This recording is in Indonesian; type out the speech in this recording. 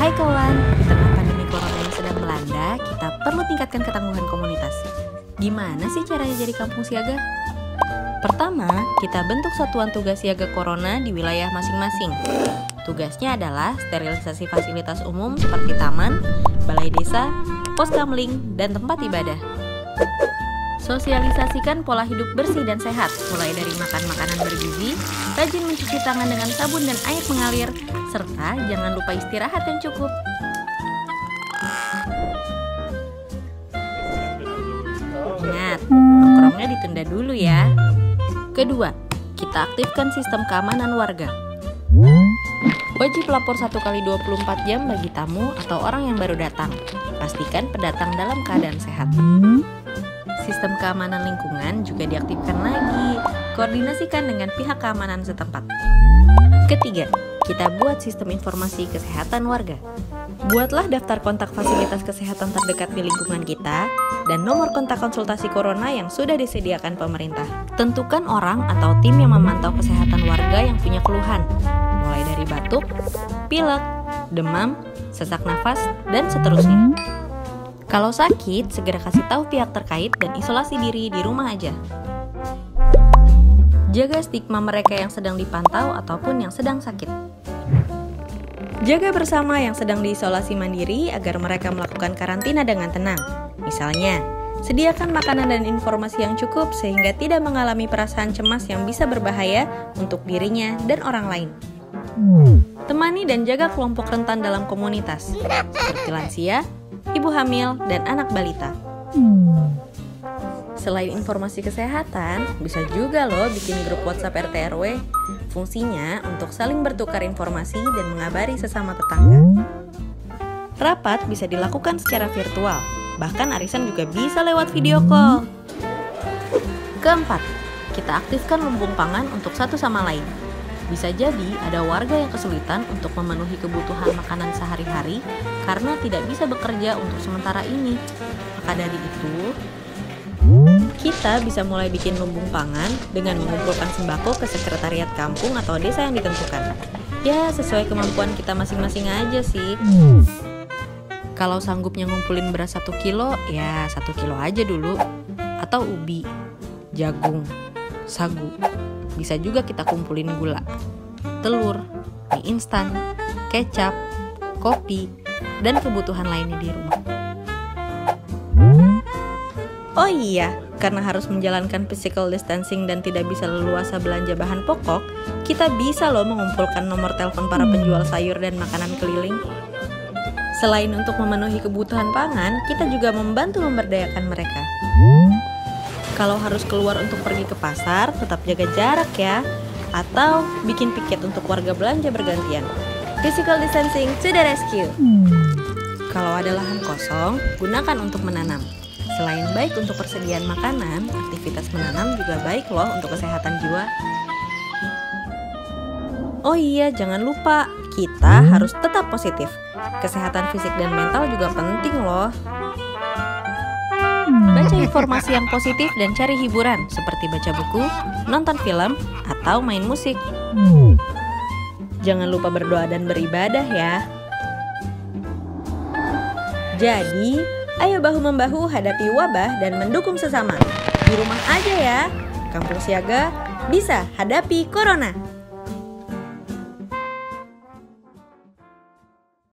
Hai kawan, di tengah pandemi corona yang sedang melanda, kita perlu tingkatkan ketangguhan komunitas. Gimana sih caranya jadi kampung siaga? Pertama, kita bentuk satuan tugas siaga corona di wilayah masing-masing. Tugasnya adalah sterilisasi fasilitas umum seperti taman, balai desa, pos kamling, dan tempat ibadah. Sosialisasikan pola hidup bersih dan sehat, mulai dari makan makanan bergizi, rajin mencuci tangan dengan sabun dan air mengalir, serta jangan lupa istirahat yang cukup. Ingat, nongkrongnya ditunda dulu ya. Kedua, kita aktifkan sistem keamanan warga. Wajib lapor 1x24 jam bagi tamu atau orang yang baru datang. Pastikan pendatang dalam keadaan sehat. Sistem keamanan lingkungan juga diaktifkan lagi. Koordinasikan dengan pihak keamanan setempat. Ketiga, kita buat sistem informasi kesehatan warga. Buatlah daftar kontak fasilitas kesehatan terdekat di lingkungan kita dan nomor kontak konsultasi corona yang sudah disediakan pemerintah. Tentukan orang atau tim yang memantau kesehatan warga yang punya keluhan, mulai dari batuk, pilek, demam, sesak nafas, dan seterusnya. Kalau sakit, segera kasih tahu pihak terkait dan isolasi diri di rumah aja. Jaga stigma mereka yang sedang dipantau ataupun yang sedang sakit. Jaga bersama yang sedang diisolasi mandiri agar mereka melakukan karantina dengan tenang. Misalnya, sediakan makanan dan informasi yang cukup sehingga tidak mengalami perasaan cemas yang bisa berbahaya untuk dirinya dan orang lain. Temani dan jaga kelompok rentan dalam komunitas, seperti lansia, ibu hamil, dan anak balita. Selain informasi kesehatan, bisa juga loh bikin grup WhatsApp RT RW. Fungsinya untuk saling bertukar informasi dan mengabari sesama tetangga. Rapat bisa dilakukan secara virtual, bahkan arisan juga bisa lewat video call. Keempat, kita aktifkan lumbung pangan untuk satu sama lain. Bisa jadi ada warga yang kesulitan untuk memenuhi kebutuhan makanan sehari-hari karena tidak bisa bekerja untuk sementara ini. Maka dari itu, kita bisa mulai bikin lumbung pangan dengan mengumpulkan sembako ke sekretariat kampung atau desa yang ditentukan. Ya, sesuai kemampuan kita masing-masing aja sih. Kalau sanggupnya ngumpulin beras 1 kilo, ya 1 kilo aja dulu. Atau ubi, jagung, sagu. Bisa juga kita kumpulin gula, telur, mie instan, kecap, kopi, dan kebutuhan lainnya di rumah. Oh iya, karena harus menjalankan physical distancing dan tidak bisa leluasa belanja bahan pokok, kita bisa loh mengumpulkan nomor telepon para penjual sayur dan makanan keliling. Selain untuk memenuhi kebutuhan pangan, kita juga membantu memberdayakan mereka. Kalau harus keluar untuk pergi ke pasar, tetap jaga jarak ya. Atau bikin piket untuk warga belanja bergantian. Physical distancing to the rescue. Kalau ada lahan kosong, gunakan untuk menanam. Selain baik untuk persediaan makanan, aktivitas menanam juga baik loh untuk kesehatan jiwa. Oh iya, jangan lupa, kita harus tetap positif. Kesehatan fisik dan mental juga penting loh. Baca informasi yang positif dan cari hiburan seperti baca buku, nonton film, atau main musik. Jangan lupa berdoa dan beribadah ya. Jadi, ayo bahu-membahu hadapi wabah dan mendukung sesama. Di rumah aja ya. Kampung Siaga bisa hadapi corona.